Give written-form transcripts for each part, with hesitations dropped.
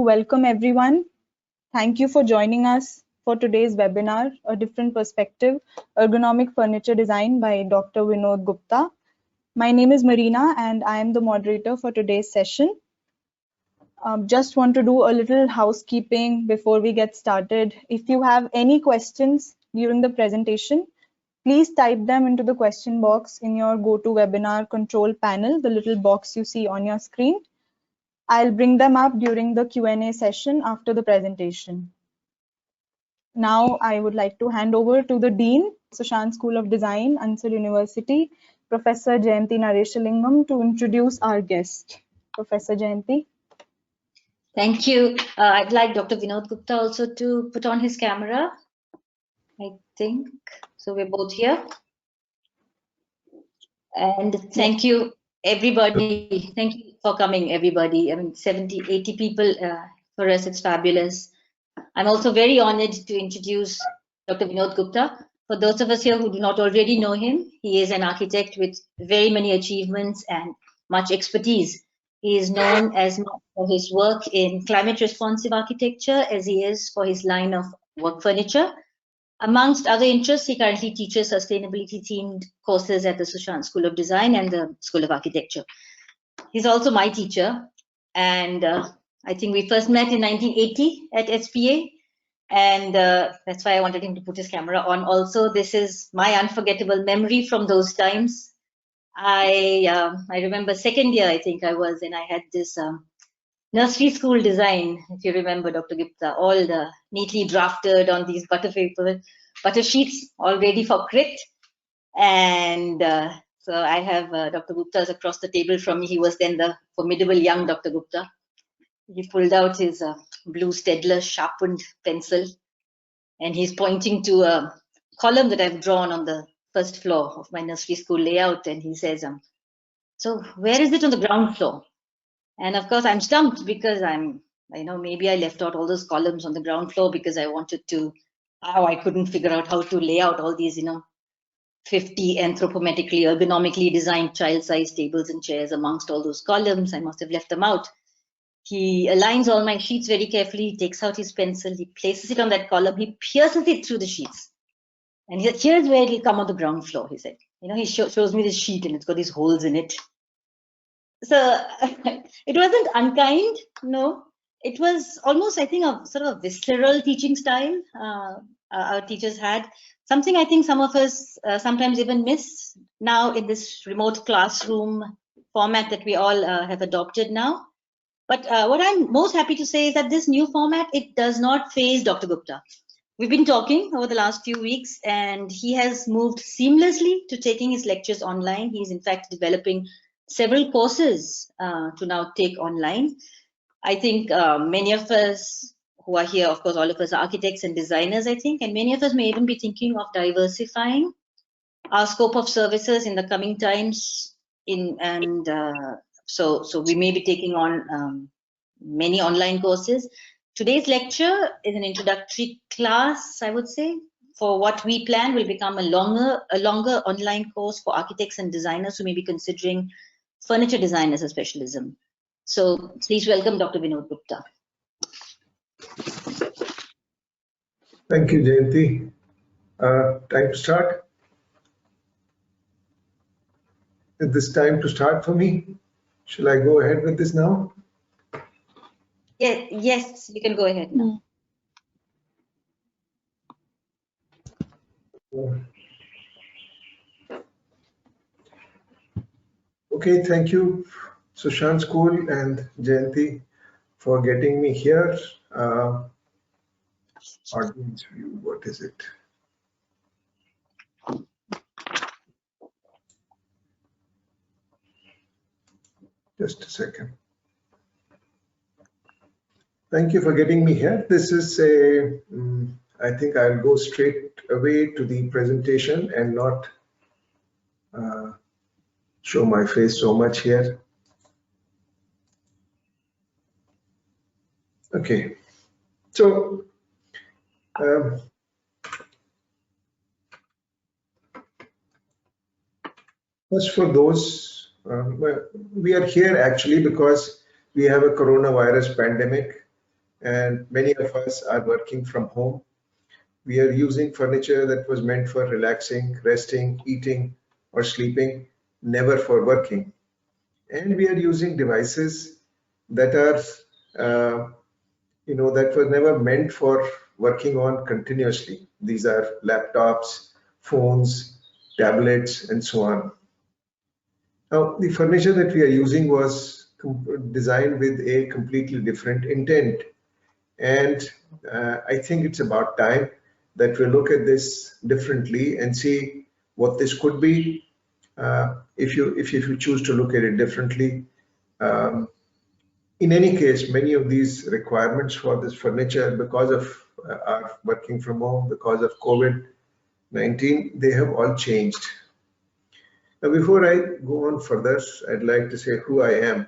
Welcome everyone. Thank you for joining us for today's webinar, A Different Perspective, Ergonomic Furniture Design by Dr. Vinod Gupta. My name is Marina and I am the moderator for today's session. Just want to do a little housekeeping before we get started. If you have any questions during the presentation, please type them into the question box in your GoToWebinar control panel, the little box you see on your screen. I'll bring them up during the Q&A session after the presentation. Now I would like to hand over to the Dean, Sushant School of Design, Ansal University, Professor Jayanti Nareshalingam, to introduce our guest. Professor Jayanti. Thank you. I'd like Dr. Vinod Gupta also to put on his camera, I think. So we're both here. And thank you, everybody. Thank you for coming, everybody. I mean, 70, 80 people. For us, it's fabulous. I'm also very honored to introduce Dr. Vinod Gupta. For those of us here who do not already know him, he is an architect with very many achievements and much expertise. He is known as much for his work in climate responsive architecture as he is for his line of work furniture. Amongst other interests, he currently teaches sustainability themed courses at the Sushant School of Design and the School of Architecture. He's also my teacher, and I think we first met in 1980 at SPA, and that's why I wanted him to put his camera on. Also, this is my unforgettable memory from those times. I remember second year, I think I was, and I had this nursery school design, if you remember, Dr. Gupta, all the neatly drafted on these butter sheets, all ready for crit. And so I have Dr. Gupta's across the table from me. He was then the formidable young Dr. Gupta. He pulled out his blue Stedler sharpened pencil, and he's pointing to a column that I've drawn on the first floor of my nursery school layout, and he says, so where is it on the ground floor? And of course, I'm stumped because maybe I left out all those columns on the ground floor because I wanted to, I couldn't figure out how to lay out all these, 50 anthropometrically, ergonomically designed child-sized tables and chairs amongst all those columns. I must have left them out. He aligns all my sheets very carefully. He takes out his pencil. He places it on that column. He pierces it through the sheets. And he said, here's where it'll come on the ground floor, he said. He shows me this sheet and it's got these holes in it. So it wasn't unkind, no. It was almost, I think, a sort of a visceral teaching style our teachers had. Something I think some of us sometimes even miss now in this remote classroom format that we all have adopted now. But what I'm most happy to say is that this new format, it does not faze Dr. Gupta. We've been talking over the last few weeks, and he has moved seamlessly to taking his lectures online. He's in fact developing several courses to now take online. I think many of us who are here, of course, all of us are architects and designers, I think, and many of us may even be thinking of diversifying our scope of services in the coming times. So we may be taking on many online courses. Today's lecture is an introductory class, I would say, for what we plan will become a longer online course for architects and designers who may be considering furniture design as a specialism. So please welcome Dr. Vinod Gupta. Thank you, Jayanti. Time to start. Is this time to start for me? Shall I go ahead with this now? Yes, you can go ahead now. Okay, thank you, Sushant School and Jayanti, for getting me here. Audience view, what is it? Just a second. Thank you for getting me here. This is I think I'll go straight away to the presentation and not show my face so much here. Okay, so first, for those, we are here actually because we have a coronavirus pandemic and many of us are working from home. We are using furniture that was meant for relaxing, resting, eating, or sleeping, never for working. And we are using devices that are, that were never meant for working on continuously. These are laptops, phones, tablets, and so on. Now, the furniture that we are using was designed with a completely different intent. And I think it's about time that we look at this differently and see what this could be if you choose to look at it differently. In any case, many of these requirements for this furniture, because of our working from home, because of COVID-19, they have all changed. Now, before I go on further, I'd like to say who I am.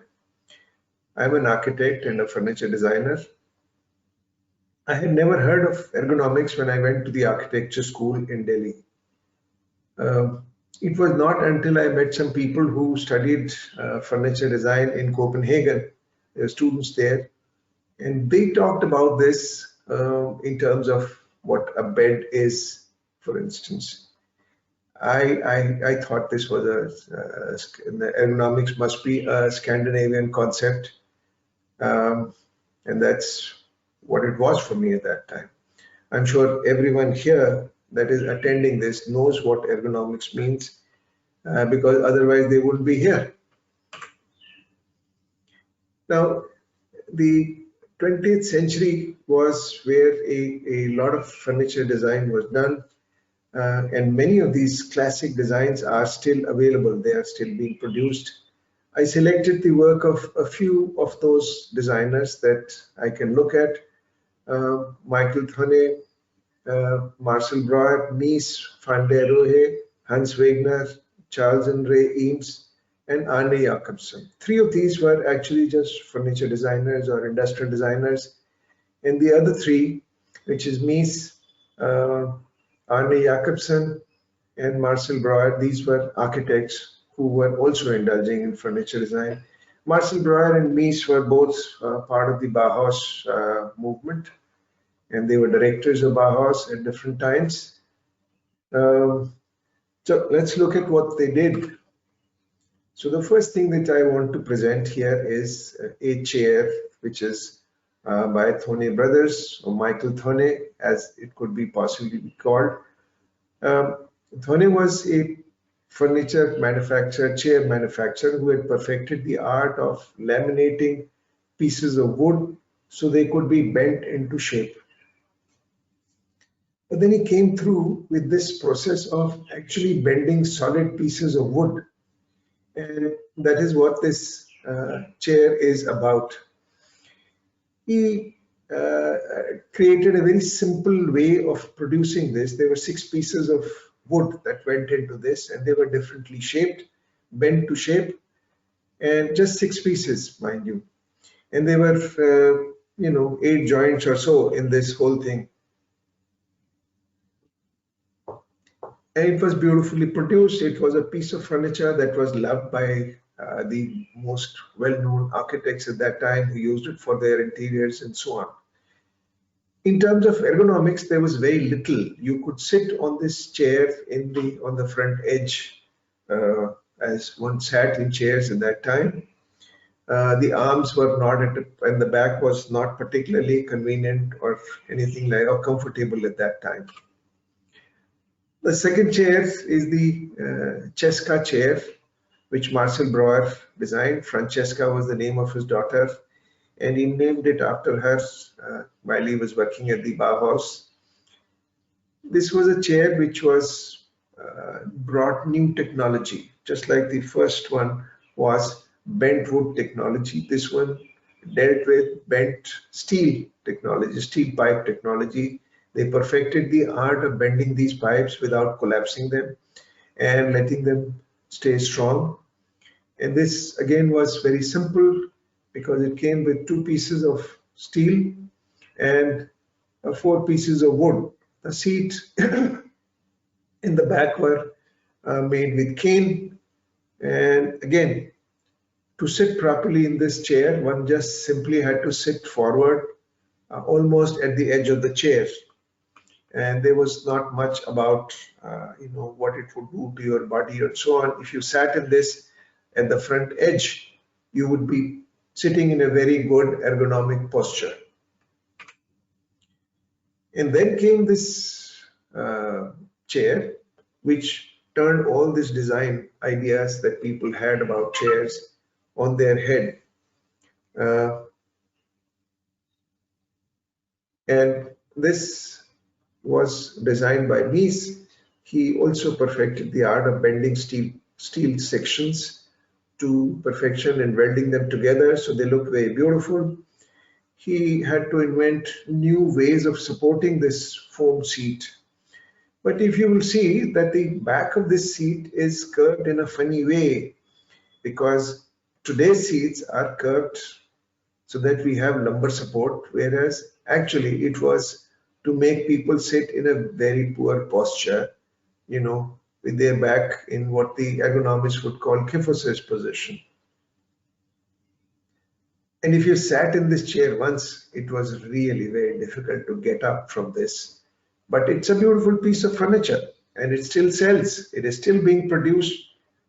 I'm an architect and a furniture designer. I had never heard of ergonomics when I went to the architecture school in Delhi. It was not until I met some people who studied furniture design in Copenhagen, students there, and they talked about this in terms of what a bed is, for instance. I thought this was ergonomics must be a Scandinavian concept, and that's what it was for me at that time. I'm sure everyone here that is attending this knows what ergonomics means, because otherwise they wouldn't be here. Now, the 20th century was where a lot of furniture design was done, and many of these classic designs are still available. They are still being produced. I selected the work of a few of those designers that I can look at. Michael Thonet, Marcel Breuer, Mies, van der Rohe, Hans Wegner, Charles and Ray Eames, and Arne Jacobsen. Three of these were actually just furniture designers or industrial designers. And the other three, which is Mies, Arne Jacobsen, and Marcel Breuer, these were architects who were also indulging in furniture design. Marcel Breuer and Mies were both part of the Bauhaus movement, and they were directors of Bauhaus at different times. So let's look at what they did. So the first thing that I want to present here is a chair, which is by Thonet brothers, or Michael Thonet, as it could be possibly be called. Thonet was a furniture manufacturer, chair manufacturer, who had perfected the art of laminating pieces of wood so they could be bent into shape. But then he came through with this process of actually bending solid pieces of wood. And that is what this chair is about. He created a very simple way of producing this. There were 6 pieces of wood that went into this, and they were differently shaped, bent to shape, and just 6 pieces, mind you. And they were, 8 joints or so in this whole thing. And it was beautifully produced. It was a piece of furniture that was loved by the most well-known architects at that time, who used it for their interiors and so on. In terms of ergonomics, there was very little. You could sit on this chair on the front edge, as one sat in chairs at that time. The arms were not and the back was not particularly convenient or anything like or comfortable at that time. The second chair is the Cesca chair, which Marcel Breuer designed. Francesca was the name of his daughter, and he named it after her while he was working at the Bauhaus. This was a chair which was brought new technology, just like the first one was bent wood technology. This one dealt with bent steel technology, steel pipe technology. They perfected the art of bending these pipes without collapsing them and letting them stay strong. And this again was very simple because it came with 2 pieces of steel and 4 pieces of wood. The seat in the back were made with cane. And again, to sit properly in this chair, one just simply had to sit forward almost at the edge of the chair. And there was not much about, what it would do to your body and so on. If you sat in this at the front edge, you would be sitting in a very good ergonomic posture. And then came this chair, which turned all these design ideas that people had about chairs on their head. And this was designed by Mies. He also perfected the art of bending steel sections to perfection and welding them together so they look very beautiful. He had to invent new ways of supporting this foam seat. But if you will see that the back of this seat is curved in a funny way, because today's seats are curved so that we have lumbar support, whereas actually it was to make people sit in a very poor posture, with their back in what the ergonomists would call kyphosis position. And if you sat in this chair once, it was really very difficult to get up from this. But it's a beautiful piece of furniture and it still sells. It is still being produced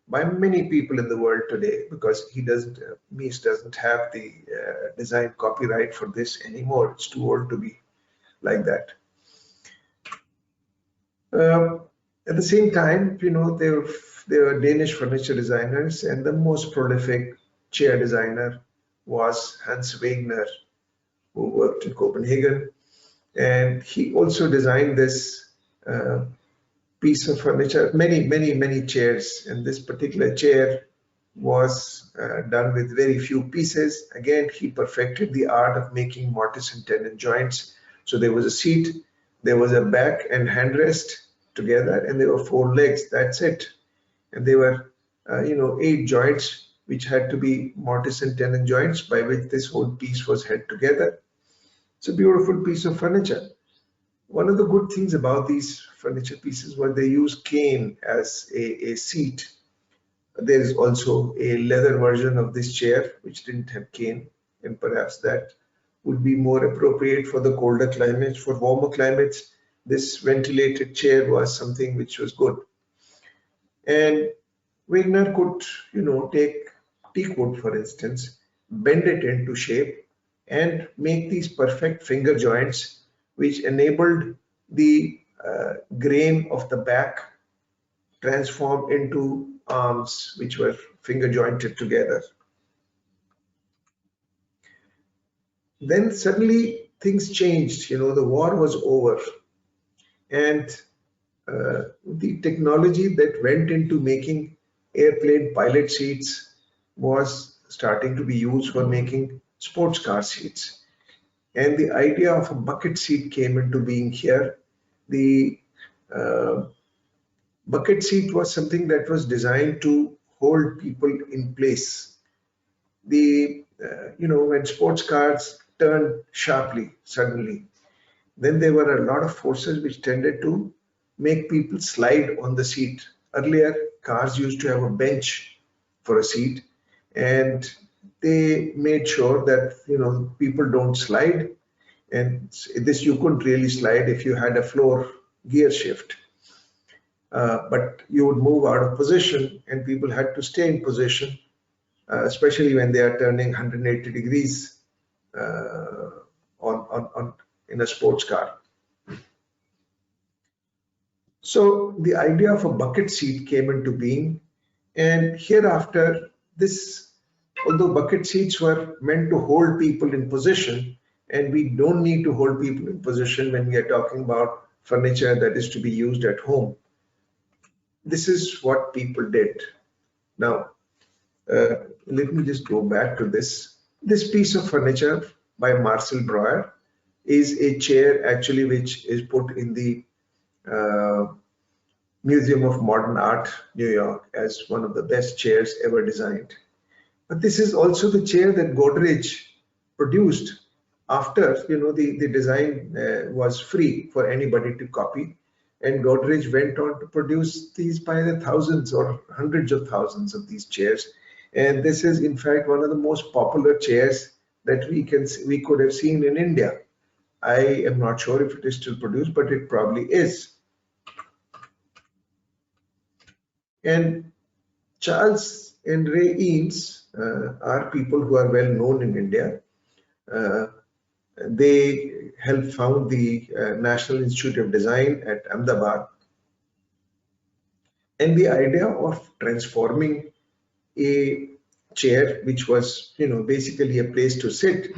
by many people in the world today, because Mies doesn't have the design copyright for this anymore. It's too old to be like that. At the same time, there were Danish furniture designers, and the most prolific chair designer was Hans Wegner, who worked in Copenhagen, and he also designed this piece of furniture, many chairs, and this particular chair was done with very few pieces. Again, he perfected the art of making mortise and tenon joints. So there was a seat, there was a back and handrest together, and there were 4 legs, that's it. And there were 8 joints which had to be mortise and tenon joints, by which this whole piece was held together. It's a beautiful piece of furniture. One of the good things about these furniture pieces was they use cane as a seat. There is also a leather version of this chair which didn't have cane, and perhaps that would be more appropriate for the colder climates. For warmer climates, this ventilated chair was something which was good. And Wegner could, take teak wood, for instance, bend it into shape and make these perfect finger joints, which enabled the grain of the back transform into arms, which were finger jointed together. Then suddenly things changed. The war was over, and the technology that went into making airplane pilot seats was starting to be used for making sports car seats. And the idea of a bucket seat came into being here. The bucket seat was something that was designed to hold people in place. When sports cars turned sharply, suddenly, then there were a lot of forces which tended to make people slide on the seat. Earlier, cars used to have a bench for a seat, and they made sure that people don't slide. And this you couldn't really slide if you had a floor gear shift. But you would move out of position, and people had to stay in position, especially when they are turning 180 degrees in a sports car. So the idea of a bucket seat came into being, and hereafter although bucket seats were meant to hold people in position, and we don't need to hold people in position when we are talking about furniture that is to be used at home. This is what people did. Now, let me just go back to this. This piece of furniture by Marcel Breuer is a chair actually which is put in the Museum of Modern Art, New York, as one of the best chairs ever designed. But this is also the chair that Godrej produced after the design was free for anybody to copy, and Godrej went on to produce these by the thousands or hundreds of thousands of these chairs. And this is in fact one of the most popular chairs that we could have seen in India. I am not sure if it is still produced, but it probably is. And Charles and Ray Eames are people who are well known in India. They helped found the National Institute of Design at Ahmedabad. And the idea of transforming a chair, which was, basically a place to sit,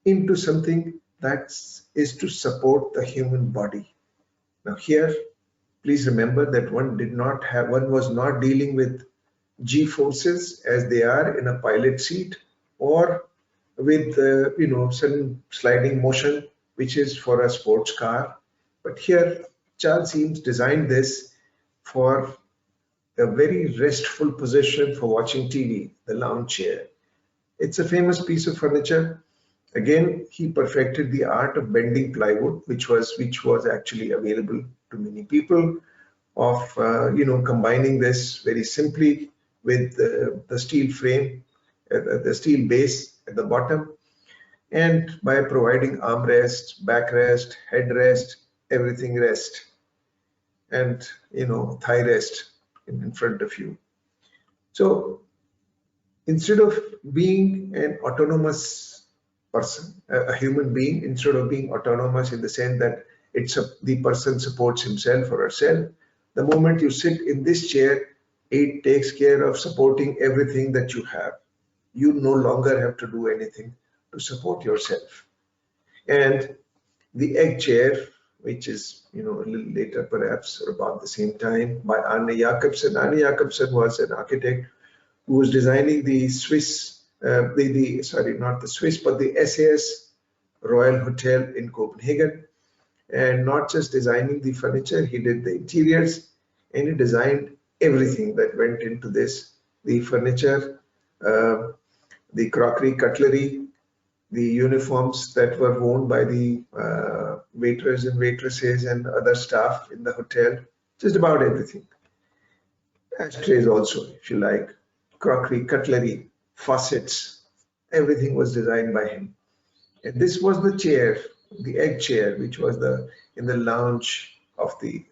into something that is to support the human body. Now here, please remember that one was not dealing with G forces as they are in a pilot seat, or with some sliding motion, which is for a sports car. But here, Charles Eames designed this for a very restful position for watching TV, the lounge chair. It's a famous piece of furniture. Again, he perfected the art of bending plywood, which was actually available to many people, of combining this very simply with the steel frame, the steel base at the bottom, and by providing armrest, backrest, headrest, everything rest, and thigh rest in front of you. So instead of being an autonomous person, a human being, instead of being autonomous in the sense that the person supports himself or herself, the moment you sit in this chair, it takes care of supporting everything that you have. You no longer have to do anything to support yourself. And the egg chair, which is a little later perhaps, or about the same time, by Arne Jacobsen. Arne Jacobsen was an architect who was designing the Swiss, sorry, not the Swiss, but the SAS Royal Hotel in Copenhagen. And not just designing the furniture, he did the interiors, and he designed everything that went into this: the furniture, the crockery, cutlery, the uniforms that were worn by the waiters and waitresses and other staff in the hotel, just about everything. Ashtrays also, if you like, crockery, cutlery, faucets, everything was designed by him. And this was the chair, the egg chair, which was in the lounge of the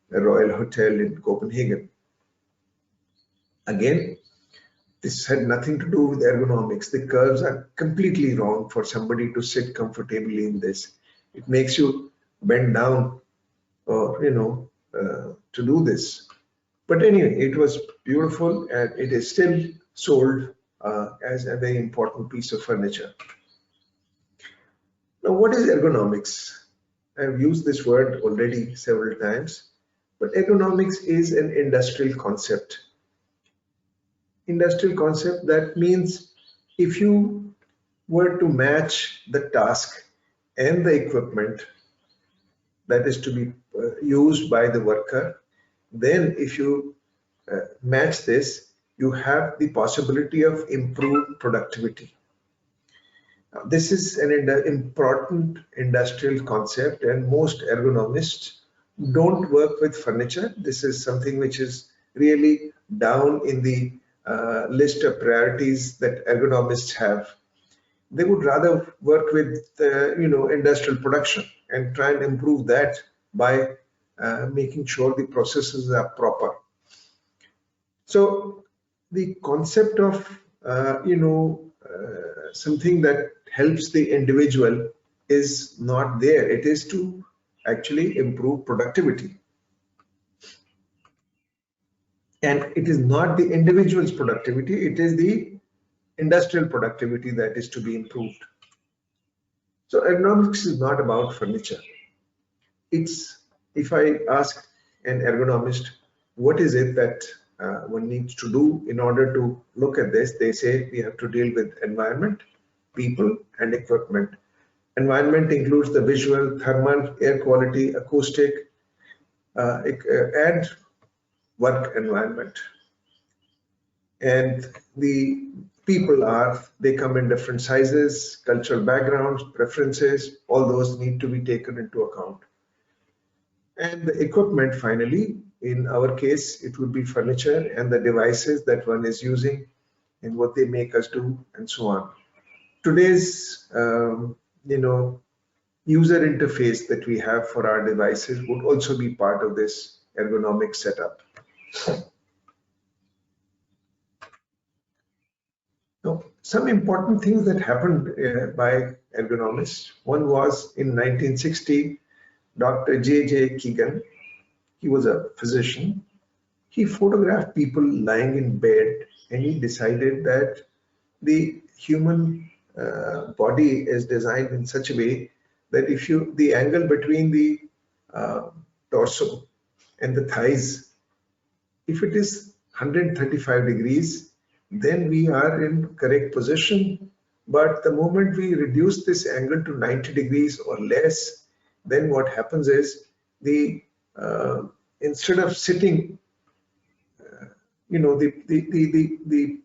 Royal Hotel in Copenhagen. Again, this had nothing to do with ergonomics. The curves are completely wrong for somebody to sit comfortably in this. It makes you bend down, or to do this. But anyway, it was beautiful, and it is still sold as a very important piece of furniture. Now, what is ergonomics? I've used this word already several times, but ergonomics is an industrial concept. Industrial concept that means if you were to match the task and the equipment that is to be used by the worker, then if you match this, you have the possibility of improved productivity. Now, this is an important industrial concept, and most ergonomists don't work with furniture. This is something which is really down in the list of priorities that ergonomists have. They would rather work with industrial production and try and improve that by making sure the processes are proper. So the concept of something that helps the individual is not there. It is to actually improve productivity. And it is not the individual's productivity, it is the industrial productivity that is to be improved. So ergonomics is not about furniture. It's, if I ask an ergonomist, what is it that one needs to do in order to look at this, they say we have to deal with environment, people, and equipment. Environment includes the visual, thermal, air quality, acoustic, and work environment. And the people they come in different sizes, cultural backgrounds, preferences, all those need to be taken into account. And the equipment, finally, in our case, it would be furniture and the devices that one is using and what they make us do, and so on. Today's user interface that we have for our devices would also be part of this ergonomic setup. Now, some important things that happened by ergonomists. One was in 1960, Dr. J. Keegan, he was a physician. He photographed people lying in bed, and he decided that the human body is designed in such a way that if the angle between the torso and the thighs, if it is 135 degrees, then we are in correct position. But the moment we reduce this angle to 90 degrees or less, then what happens is the instead of sitting, the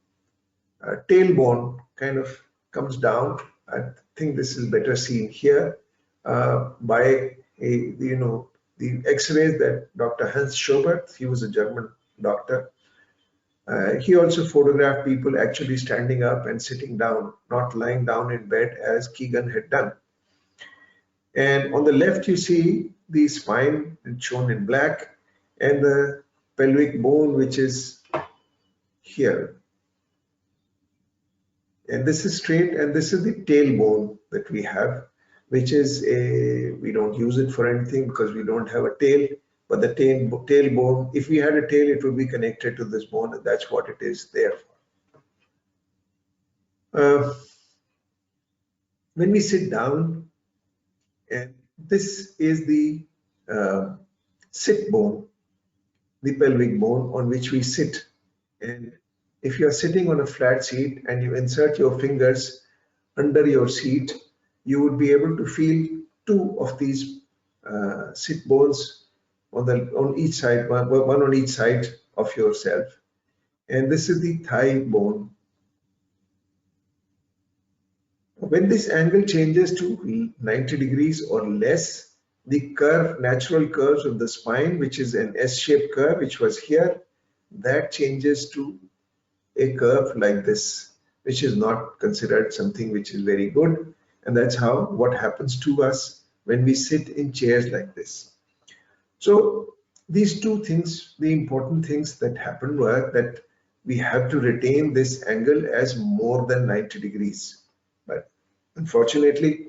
tailbone kind of comes down. I think this is better seen here by the X-rays that Dr. Hans Schoberth, he was a German doctor. He also photographed people actually standing up and sitting down, not lying down in bed as Keegan had done. And on the left, you see the spine shown in black and the pelvic bone, which is here. And this is straight, and this is the tailbone that we have, which is we don't use it for anything because we don't have a tail, but the tailbone, if we had a tail, it would be connected to this bone, and that's what it is there for. When we sit down, and this is the sit bone, the pelvic bone on which we sit. And if you are sitting on a flat seat and you insert your fingers under your seat, you would be able to feel two of these sit bones on each side, one on each side of yourself. And this is the thigh bone. When this angle changes to 90 degrees or less, the natural curves of the spine, which is an S-shaped curve, which was here, that changes to a curve like this, which is not considered something which is very good. And that's what happens to us when we sit in chairs like this. So these two things, the important things that happened were that we have to retain this angle as more than 90 degrees. But unfortunately,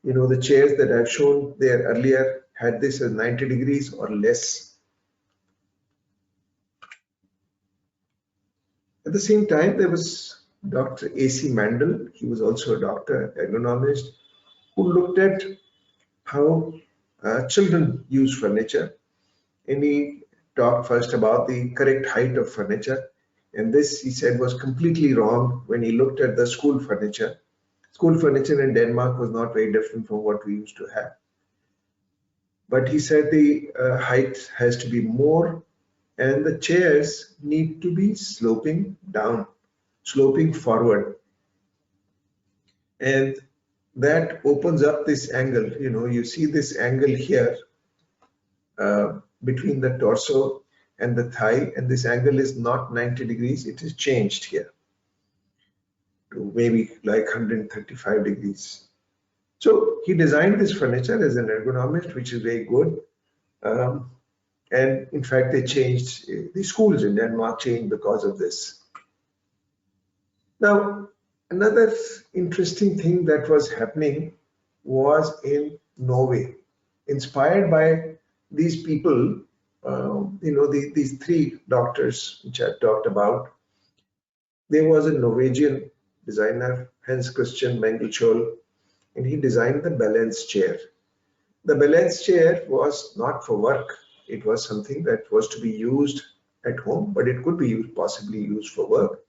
the chairs that I've shown there earlier had this as 90 degrees or less. At the same time, there was Dr. A.C. Mandal. He was also a doctor, ergonomist, who looked at how children use furniture. And he talked first about the correct height of furniture. And this, he said, was completely wrong when he looked at the school furniture. School furniture in Denmark was not very different from what we used to have. But he said the height has to be more, and the chairs need to be sloping down, sloping forward. And that opens up this angle. You see this angle here between the torso and the thigh, and this angle is not 90 degrees, it is changed here to maybe like 135 degrees. So he designed this furniture as an ergonomist, which is very good. And in fact, they changed, the schools in Denmark changed because of this. Now, another interesting thing that was happening was in Norway, inspired by these people, these three doctors which I talked about. There was a Norwegian designer, Hans Christian Mengelskjold, and he designed the balance chair. The balance chair was not for work. It was something that was to be used at home, but it could be possibly used for work.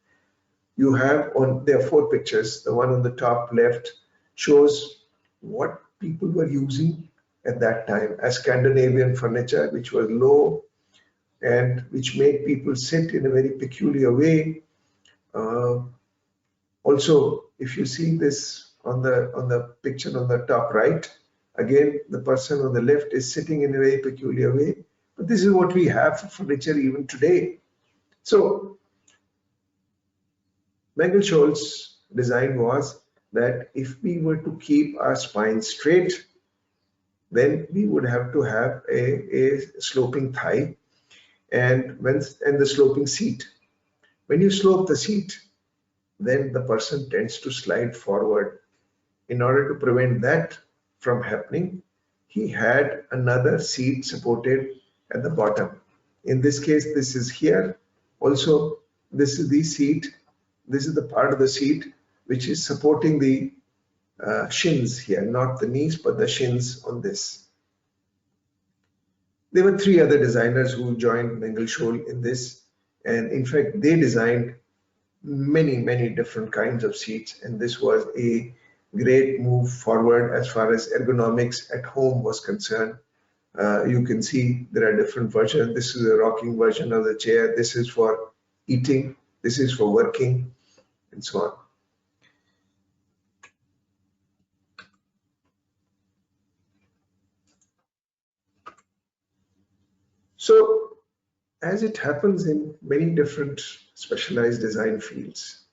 You have there are four pictures. The one on the top left shows what people were using at that time as Scandinavian furniture, which was low and which made people sit in a very peculiar way. Also, if you see this on the picture on the top right, again, the person on the left is sitting in a very peculiar way. But this is what we have for furniture even today. So Mengelskjold's design was that if we were to keep our spine straight, then we would have to have a sloping thigh and the sloping seat. When you slope the seat, then the person tends to slide forward. In order to prevent that from happening, he had another seat supported at the bottom. In this case, this is here. Also, this is the seat. This is the part of the seat which is supporting the shins here, not the knees, but the shins on this. There were 3 other designers who joined Mengel in this, and in fact, they designed many different kinds of seats, and this was a great move forward as far as ergonomics at home was concerned. You can see there are different versions. This is a rocking version of the chair. This is for eating. This is for working, and so on. So, as it happens in many different specialized design fields,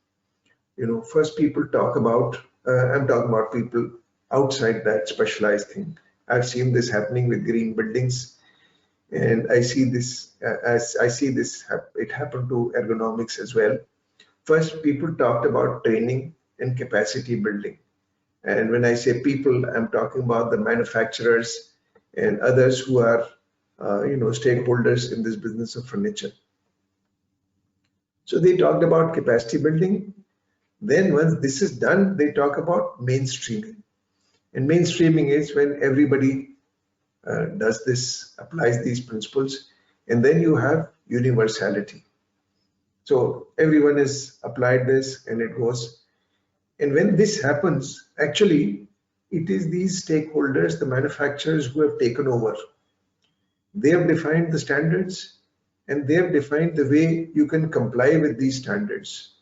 first people talk about, I'm talking about people outside that specialized thing. I've seen this happening with green buildings, and I see this, it happened to ergonomics as well. First, people talked about training and capacity building. And when I say people, I'm talking about the manufacturers and others who are stakeholders in this business of furniture. So they talked about capacity building. Then once this is done, they talk about mainstreaming. And mainstreaming is when everybody does this, applies these principles, and then you have universality. So everyone has applied this and it goes. And when this happens, actually, it is these stakeholders, the manufacturers, who have taken over. They have defined the standards and they have defined the way you can comply with these standards.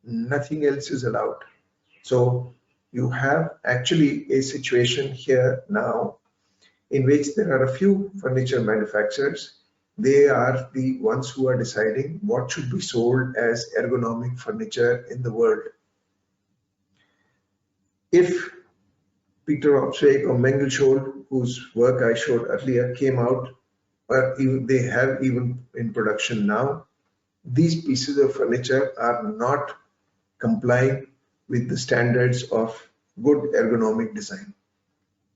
Nothing else is allowed. So you have actually a situation here now in which there are a few furniture manufacturers. They are the ones who are deciding what should be sold as ergonomic furniture in the world. If Peter Opsvik or Mengel, whose work I showed earlier, came out, or even they have even in production now, these pieces of furniture are not complying with the standards of good ergonomic design.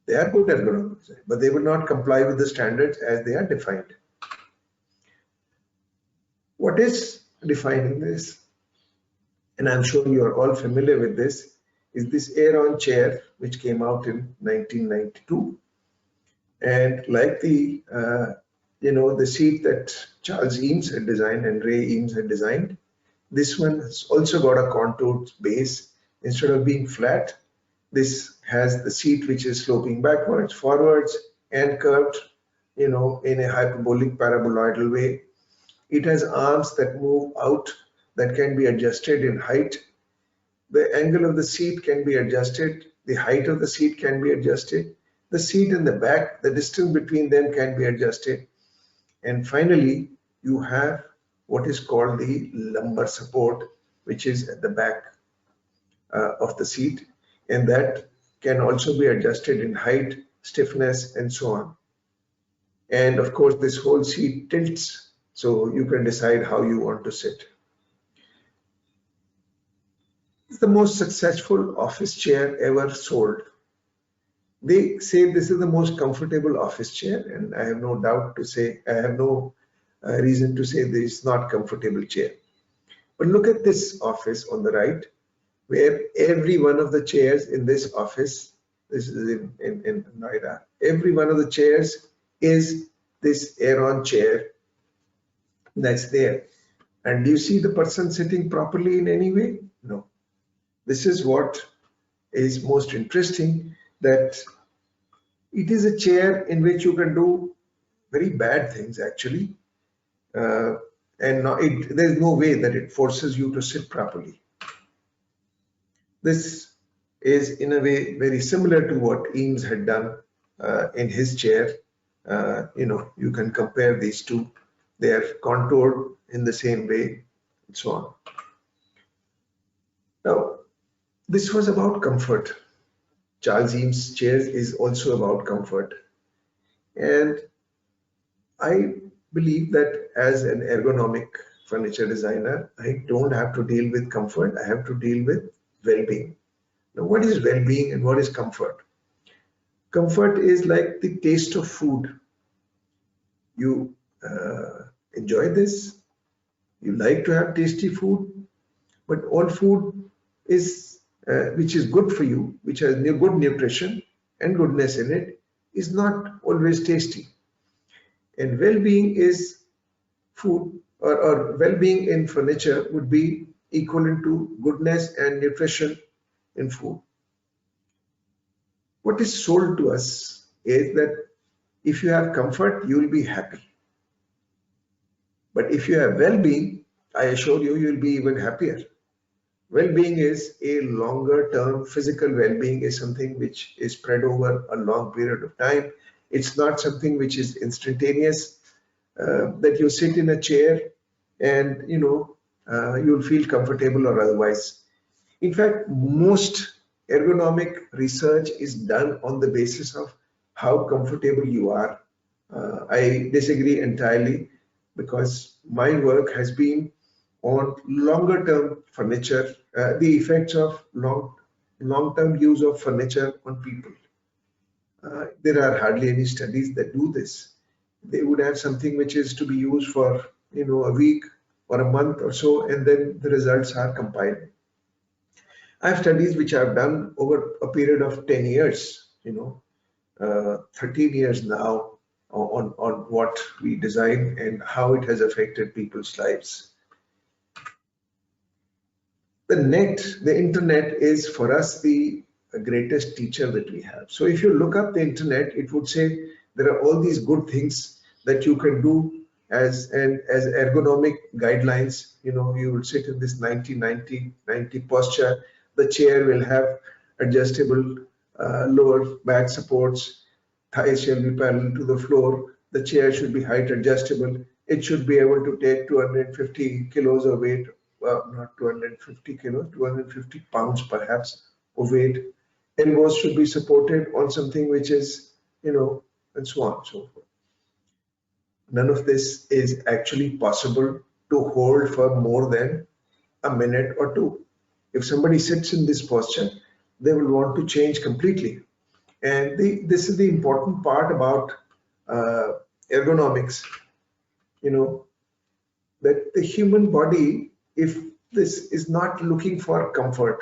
They are good ergonomic design, but they will not comply with the standards as they are defined. What is defining this, and I'm sure you are all familiar with this, is this Aeron chair, which came out in 1992. And like the seat that Charles Eames had designed and Ray Eames had designed, this one has also got a contoured base. Instead of being flat, this has the seat which is sloping backwards, forwards, and curved, in a hyperbolic paraboloidal way. It has arms that move out, that can be adjusted in height. The angle of the seat can be adjusted. The height of the seat can be adjusted. The seat and the back, the distance between them can be adjusted. And finally, you have what is called the lumbar support, which is at the back of the seat. And that can also be adjusted in height, stiffness, and so on. And of course, this whole seat tilts, so you can decide how you want to sit. It's the most successful office chair ever sold. They say this is the most comfortable office chair, and I have no doubt to say, I have no reason to say this is not comfortable chair. But look at this office on the right, where every one of the chairs in this office, this is in Noida, every one of the chairs is this Aeron chair that's there. And do you see the person sitting properly in any way? No. This is what is most interesting, that it is a chair in which you can do very bad things actually, and there's no way that it forces you to sit properly. This is in a way very similar to what Eames had done in his chair. You can compare these two. They are contoured in the same way, and so on. Now, this was about comfort. Charles Eames chairs is also about comfort. And I believe that as an ergonomic furniture designer, I don't have to deal with comfort, I have to deal with well-being. Now, what is well-being and what is comfort? Comfort is like the taste of food. You enjoy this, you like to have tasty food, but all food is which is good for you, which has good nutrition and goodness in it, is not always tasty. And well-being is food, or well-being in furniture would be equivalent to goodness and nutrition in food. What is sold to us is that if you have comfort, you will be happy. But if you have well-being, I assure you, you will be even happier. Well-being is a longer term. Physical well-being is something which is spread over a long period of time. It's not something which is instantaneous, that you sit in a chair and you'll feel comfortable or otherwise. In fact, most ergonomic research is done on the basis of how comfortable you are. I disagree entirely, because my work has been on longer term furniture, the effects of long-term use of furniture on people. There are hardly any studies that do this. They would have something which is to be used for a week or a month or so, and then the results are compiled. I have studies which I've done over a period of 10 years, 13 years now, on what we design and how it has affected people's lives. The internet is for us the greatest teacher that we have. So if you look up the internet, it would say there are all these good things that you can do as ergonomic guidelines. You will sit in this 90 posture. The chair will have adjustable lower back supports. Thighs shall be parallel to the floor. The chair should be height adjustable. It should be able to take 250 kilos of weight. Well, not 250 kilos, 250 pounds perhaps of weight. Elbows should be supported on something which is, and so on and so forth. None of this is actually possible to hold for more than a minute or two. If somebody sits in this posture, they will want to change completely. And this is the important part about ergonomics, that the human body, if this is not looking for comfort,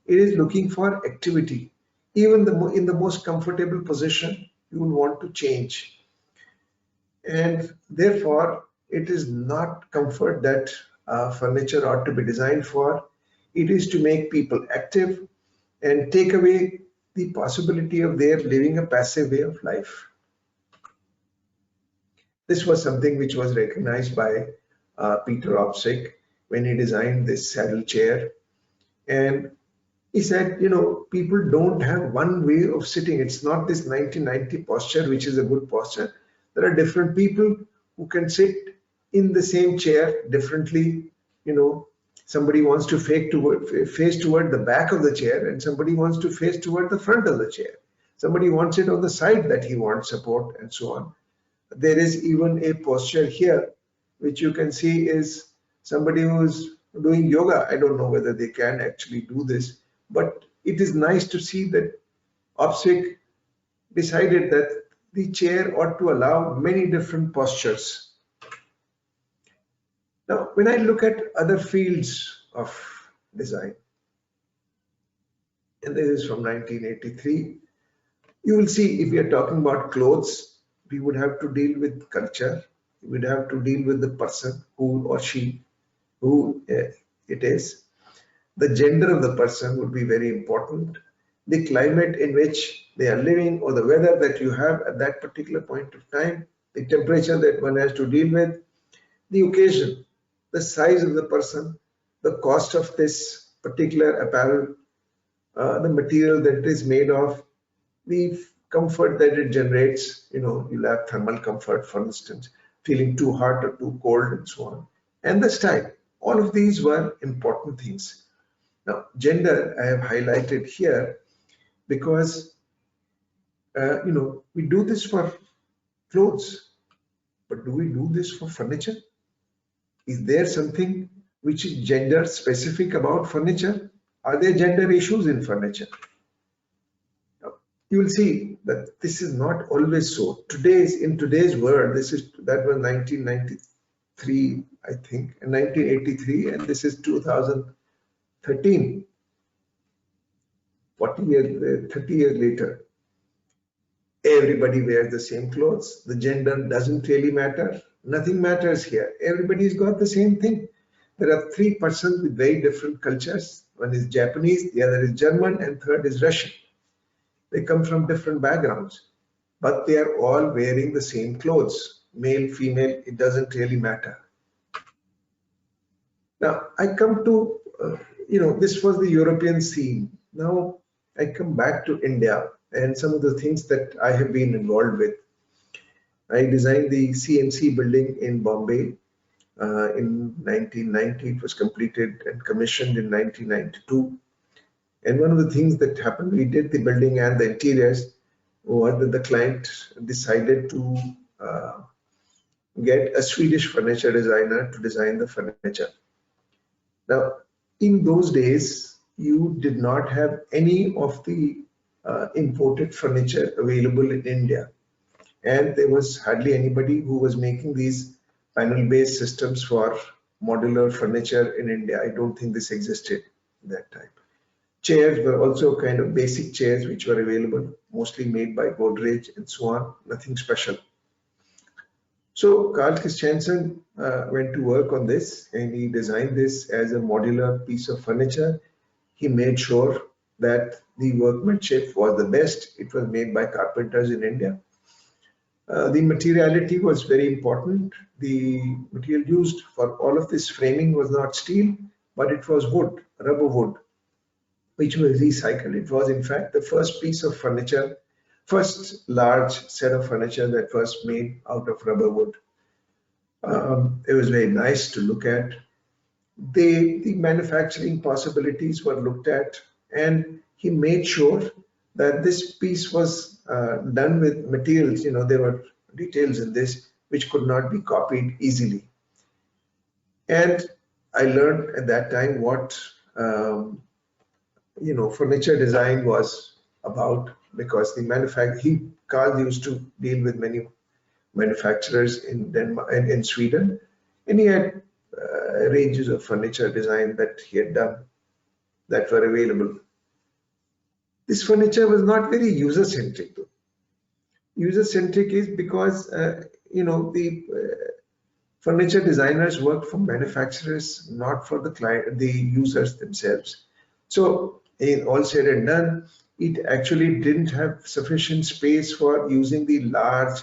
it is looking for activity. Even in the most comfortable position, you will want to change. And therefore, it is not comfort that furniture ought to be designed for. It is to make people active and take away the possibility of their living a passive way of life. This was something which was recognized by Peter Opsvik when he designed this saddle chair. And he said, people don't have one way of sitting. It's not this 90 posture, which is a good posture. There are different people who can sit in the same chair differently. Somebody wants to face toward the back of the chair, and somebody wants to face toward the front of the chair. Somebody wants it on the side that he wants support, and so on. There is even a posture here, which you can see is somebody who's doing yoga. I don't know whether they can actually do this, but it is nice to see that Opsvik decided that the chair ought to allow many different postures. Now, when I look at other fields of design, and this is from 1983, you will see if we are talking about clothes, we would have to deal with culture. We would have to deal with the person, who or she, who it is. The gender of the person would be very important. The climate in which they are living, or the weather that you have at that particular point of time, the temperature that one has to deal with, the occasion, the size of the person, the cost of this particular apparel, the material that it is made of, the comfort that it generates. You'll have thermal comfort, for instance, feeling too hot or too cold, and so on, and the style. All of these were important things. Now, gender, I have highlighted here. because we do this for clothes, but do we do this for furniture? Is there something which is gender specific about furniture? Are there gender issues in furniture? You will see that this is not always so. In today's world, that was 1993, I think, and 1983, and this is 2013, 40 years, 30 years later. Everybody wears the same clothes. The gender doesn't really matter. Nothing matters here. Everybody's got the same thing. There are 3 persons with very different cultures. One is Japanese, the other is German, and third is Russian. They come from different backgrounds, but they are all wearing the same clothes. Male, female, it doesn't really matter. Now, I come to, this was the European scene. Now, I come back to India and some of the things that I have been involved with. I designed the CMC building in Bombay in 1990. It was completed and commissioned in 1992. And one of the things that happened, we did the building and the interiors, was that the client decided to get a Swedish furniture designer to design the furniture. Now, in those days, you did not have any of the imported furniture available in India. And there was hardly anybody who was making these panel-based systems for modular furniture in India. I don't think this existed at that time. Chairs were also kind of basic chairs which were available, mostly made by Godrej and so on, nothing special. So Carl Christiansen went to work on this, and he designed this as a modular piece of furniture. He made sure that the workmanship was the best. It was made by carpenters in India. The materiality was very important. The material used for all of this framing was not steel, but it was wood, rubber wood, which was recycled. It was in fact the first piece of furniture, first large set of furniture that was made out of rubber wood. It was very nice to look at. The manufacturing possibilities were looked at, and he made sure that this piece was done with materials. There were details in this which could not be copied easily. And I learned at that time what furniture design was about, because Carl used to deal with many manufacturers in Denmark and in Sweden, and he had ranges of furniture design that he had done that were available. This furniture was not very user-centric though. User-centric is because the furniture designers work for manufacturers, not for the users themselves. So in all said and done, it actually didn't have sufficient space for using the large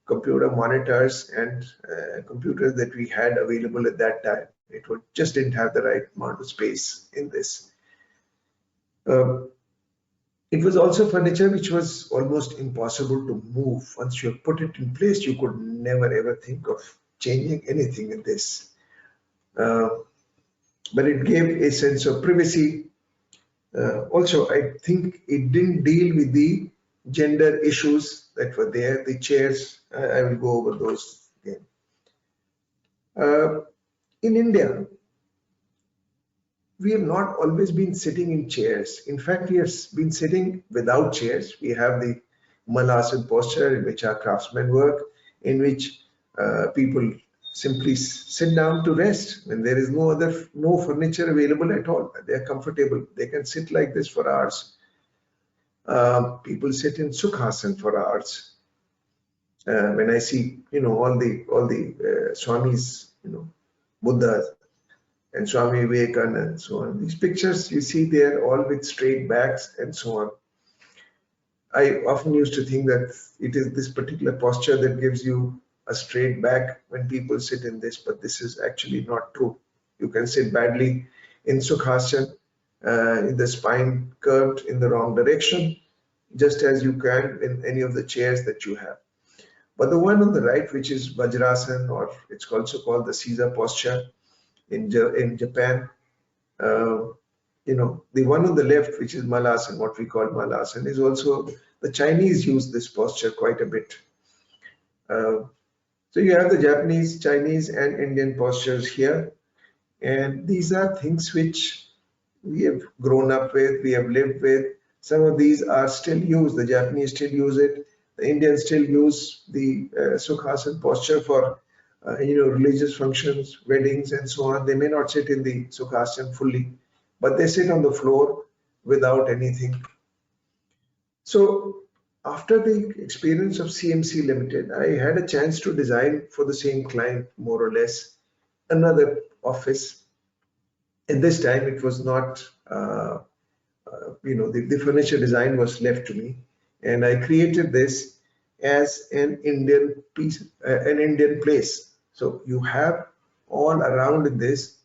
computer monitors and computers that we had available at that time. It just didn't have the right amount of space in this. It was also furniture which was almost impossible to move. Once you put it in place, you could never ever think of changing anything in this. But it gave a sense of privacy. Also, I think it didn't deal with the gender issues that were there. The chairs, I will go over those again. In India, we have not always been sitting in chairs. In fact, we have been sitting without chairs. We have the Malasana posture in which our craftsmen work, in which people simply sit down to rest when there is no furniture available at all. They are comfortable. They can sit like this for hours. People sit in Sukhasana for hours. When I see, all the Swamis, Buddhas, and Swami Vivekananda and so on. These pictures you see there all with straight backs and so on. I often used to think that it is this particular posture that gives you a straight back when people sit in this, but this is actually not true. You can sit badly in Sukhasana, in the spine curved in the wrong direction, just as you can in any of the chairs that you have. But the one on the right, which is Vajrasana, or it's also called the Seiza posture, in Japan, the one on the left, which is Malasana, what we call Malasana, is also, the Chinese use this posture quite a bit. So you have the Japanese, Chinese, and Indian postures here. And these are things which we have grown up with, we have lived with. Some of these are still used. The Japanese still use it. The Indians still use the Sukhasana posture for religious functions, weddings, and so on. They may not sit in the Sukhasana fully, but they sit on the floor without anything. So after the experience of CMC Limited, I had a chance to design for the same client, more or less, another office. And this time it was not, the furniture design was left to me. And I created this as an Indian piece, an Indian place. So you have all around in this,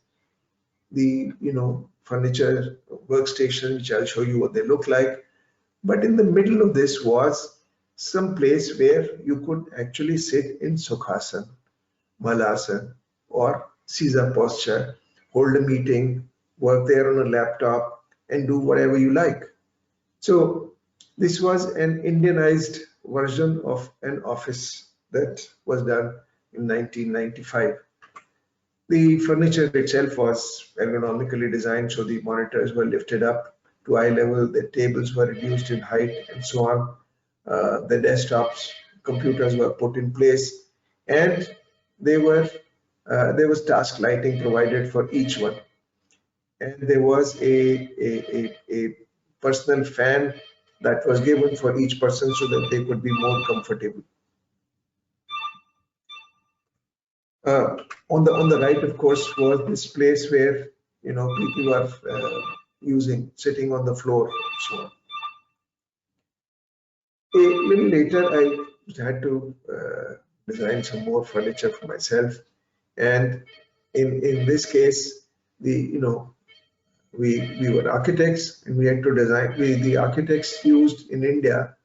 the, furniture workstation, which I'll show you what they look like. But in the middle of this was some place where you could actually sit in Sukhasana, Malasana, or Seiza posture, hold a meeting, work there on a laptop, and do whatever you like. So this was an Indianized version of an office that was done in 1995. The furniture itself was ergonomically designed, so the monitors were lifted up to eye level, the tables were reduced in height, and so on. The desktops, computers were put in place, and there was task lighting provided for each one. And there was a personal fan that was given for each person so that they could be more comfortable. On the right, of course, was this place where people are sitting on the floor, so on. A little later, I had to design some more furniture for myself, and in this case, we were architects, and we had to design. The architects used in India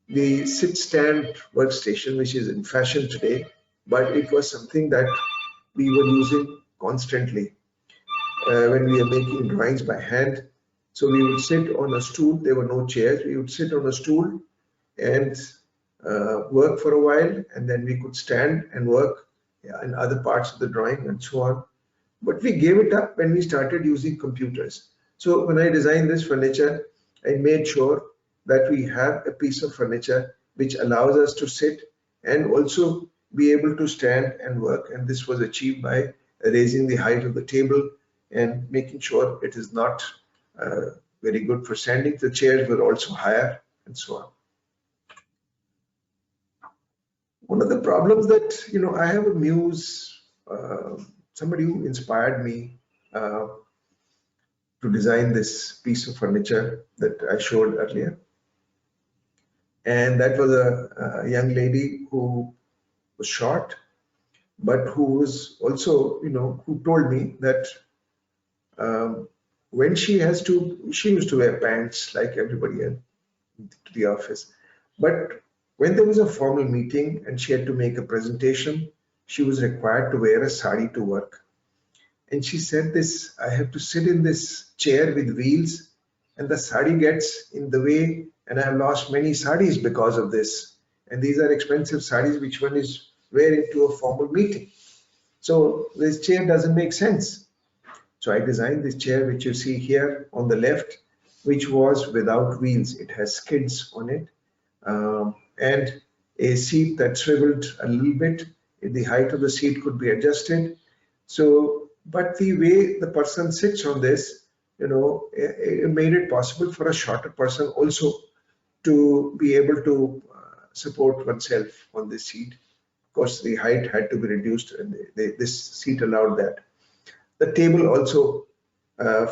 the sit-stand workstation, which is in fashion today, but it was something that we were using constantly when we were making drawings by hand. So we would sit on a stool. There were no chairs. We would sit on a stool and work for a while, and then we could stand and work in other parts of the drawing and so on. But we gave it up when we started using computers. So when I designed this furniture, I made sure that we have a piece of furniture which allows us to sit and also be able to stand and work. And this was achieved by raising the height of the table and making sure it is not very good for standing. The chairs were also higher and so on. One of the problems that, I have a muse, somebody who inspired me to design this piece of furniture that I showed earlier. And that was a young lady who was short, but who was also, who told me that when she used to wear pants like everybody else to the office. But when there was a formal meeting and she had to make a presentation, she was required to wear a sari to work. And she said this, I have to sit in this chair with wheels and the sari gets in the way, and I have lost many saris because of this. And these are expensive saris which one is wearing to a formal meeting. So this chair doesn't make sense. So I designed this chair which you see here on the left, which was without wheels. It has skids on it and a seat that swiveled a little bit. The height of the seat could be adjusted. So, but the way the person sits on this, it made it possible for a shorter person also to be able to support oneself on this seat. Of course, the height had to be reduced, and this seat allowed that. The table also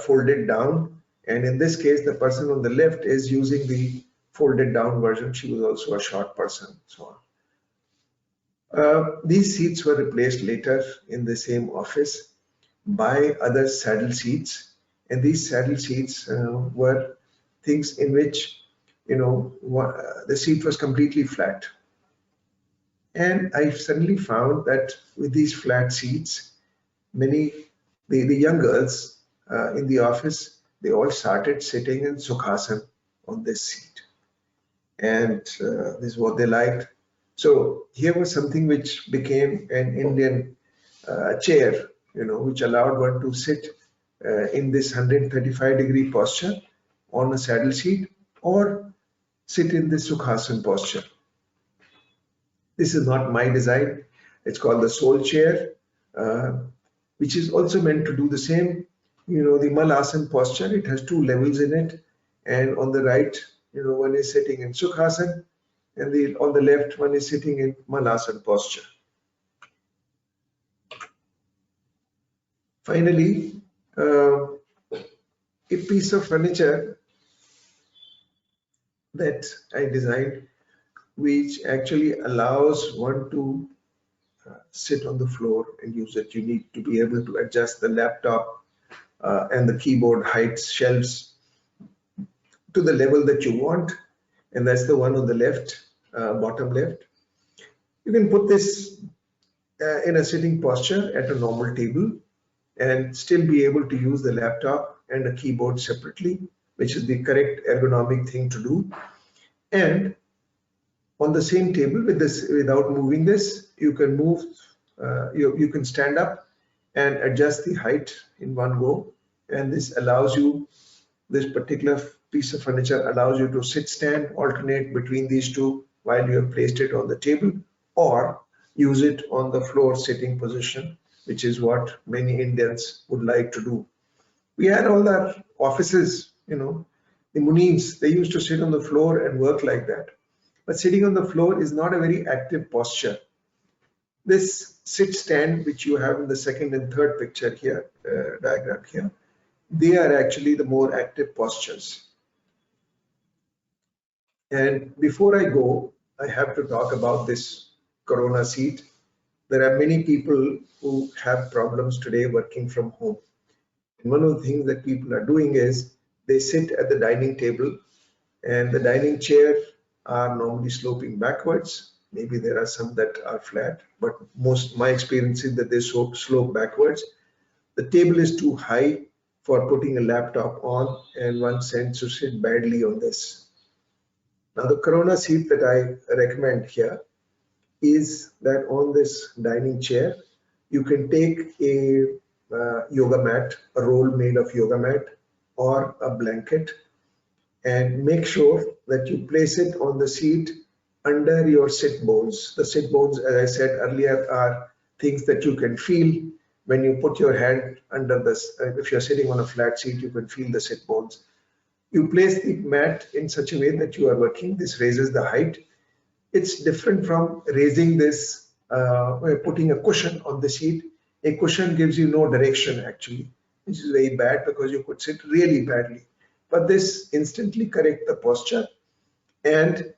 folded down, and in this case, the person on the left is using the folded down version. She was also a short person, so on. These seats were replaced later in the same office by other saddle seats, and these saddle seats were things in which the seat was completely flat. And I suddenly found that with these flat seats, the young girls in the office, they all started sitting in Sukhasana on this seat. And this is what they liked. So here was something which became an Indian chair, which allowed one to sit in this 135-degree posture on a saddle seat or sit in this Sukhasana posture. This is not my design. It's called the soul chair, which is also meant to do the same. The Malasana posture, it has two levels in it. And on the right, one is sitting in Sukhasana, and on the left, one is sitting in Malasana posture. Finally, a piece of furniture that I designed, which actually allows one to sit on the floor and use it. You need to be able to adjust the laptop and the keyboard heights, shelves to the level that you want. And that's the one on the left, bottom left. You can put this in a sitting posture at a normal table and still be able to use the laptop and the keyboard separately, which is the correct ergonomic thing to do. And on the same table with this, without moving this, you can move, you can stand up and adjust the height in one go. And this allows you, this particular piece of furniture allows you to sit, stand, alternate between these two while you have placed it on the table, or use it on the floor sitting position, which is what many Indians would like to do. We had all our offices, the Munims, they used to sit on the floor and work like that. But sitting on the floor is not a very active posture. This sit stand, which you have in the second and third picture here, diagram here, they are actually the more active postures. And before I go, I have to talk about this Corona seat. There are many people who have problems today working from home. And one of the things that people are doing is they sit at the dining table, and the dining chair are normally sloping backwards. Maybe there are some that are flat, but my experience is that they slope backwards. The table is too high for putting a laptop on, and one tends to sit badly on this. Now the Corona seat that I recommend here is that on this dining chair, you can take a yoga mat, a roll made of yoga mat or a blanket, and make sure that you place it on the seat under your sit bones. The sit bones, as I said earlier, are things that you can feel when you put your hand under this. If you're sitting on a flat seat, you can feel the sit bones. You place the mat in such a way that you are working. This raises the height. It's different from raising this, putting a cushion on the seat. A cushion gives you no direction actually, which is very bad because you could sit really badly. But this instantly corrects the posture. And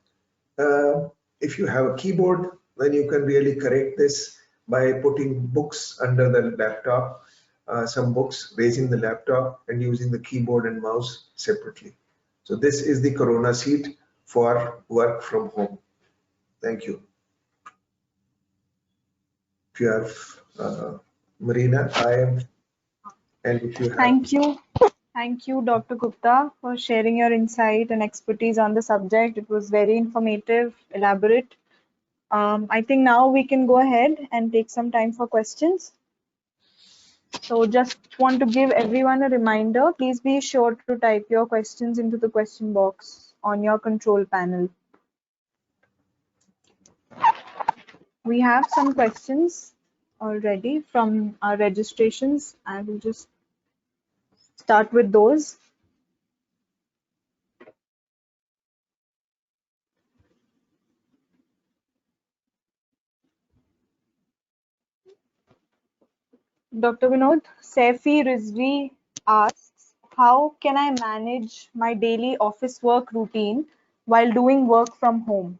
if you have a keyboard, then you can really correct this by putting books under the laptop, some books, raising the laptop and using the keyboard and mouse separately. So this is the Corona seat for work from home. Thank you. If you have Marina, I am, and if you have. Thank you. Thank you, Dr. Gupta, for sharing your insight and expertise on the subject. It was very informative, elaborate. I think now we can go ahead and take some time for questions. So just want to give everyone a reminder, please be sure to type your questions into the question box on your control panel. We have some questions already from our registrations. I will just start with those. Dr. Vinod, Saifi Rizvi asks, how can I manage my daily office work routine while doing work from home?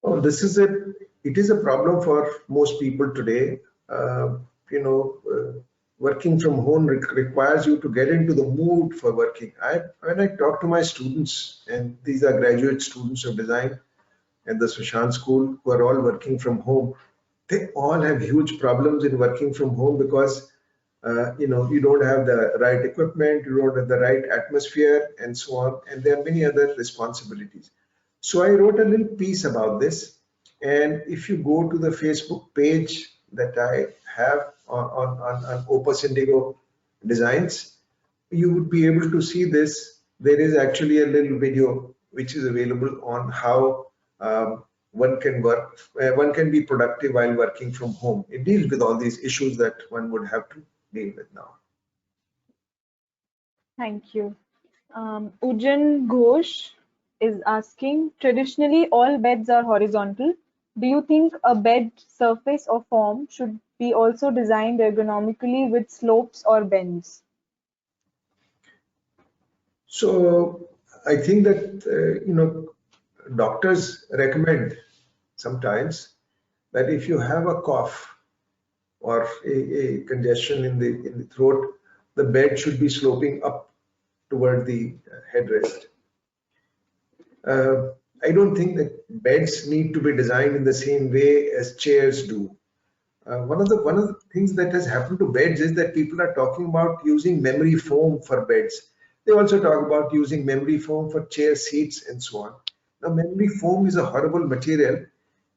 Oh, it is a problem for most people today. Working from home requires you to get into the mood for working. When I talk to my students, and these are graduate students of design at the Sushant school who are all working from home, they all have huge problems in working from home because you don't have the right equipment, you don't have the right atmosphere, and so on. And there are many other responsibilities. So I wrote a little piece about this. And if you go to the Facebook page that I have on Opus Indigo Designs, you would be able to see this. There is actually a little video which is available on how one can be productive while working from home. It deals with all these issues that one would have to deal with now. Thank you. Ujan Ghosh is asking, traditionally all beds are horizontal. Do you think a bed surface or form should be also designed ergonomically with slopes or bends? So I think that doctors recommend sometimes that if you have a cough or a congestion in the throat, the bed should be sloping up toward the headrest. I don't think that beds need to be designed in the same way as chairs do. One of the things that has happened to beds is that people are talking about using memory foam for beds. They also talk about using memory foam for chair seats and so on. Now, memory foam is a horrible material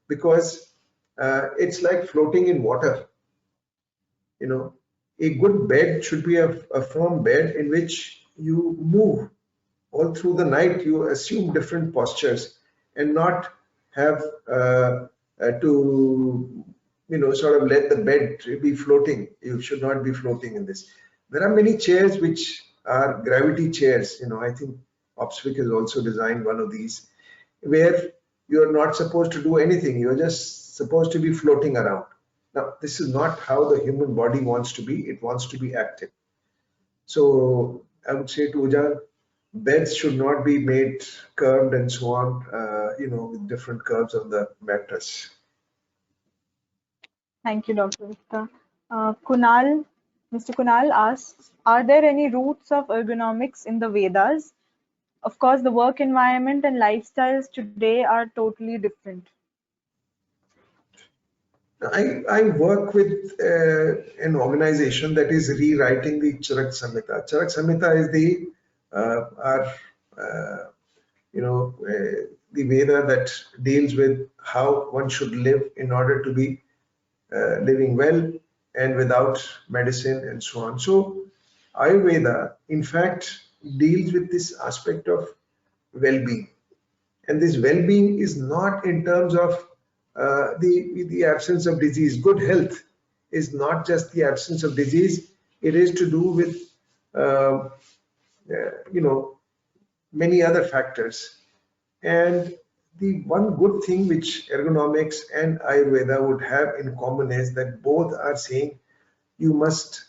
because it's like floating in water. A good bed should be a firm bed in which you move all through the night. You assume different postures and not have to sort of let the bed be floating. You should not be floating in this. There are many chairs which are gravity chairs. I think Opsvik has also designed one of these where you're not supposed to do anything. You're just supposed to be floating around. Now, this is not how the human body wants to be. It wants to be active. So I would say to Ujan, beds should not be made curved and so on, with different curves on the mattress. Thank you, Dr. Gupta. Mr. Kunal asks, are there any roots of ergonomics in the Vedas? Of course, the work environment and lifestyles today are totally different. I work with an organization that is rewriting the Charak Samhita. Charak Samhita is the Veda that deals with how one should live in order to be living well and without medicine and so on. So Ayurveda, in fact, deals with this aspect of well-being. And this well-being is not in terms of the absence of disease. Good health is not just the absence of disease. It is to do with, many other factors. And the one good thing which ergonomics and Ayurveda would have in common is that both are saying you must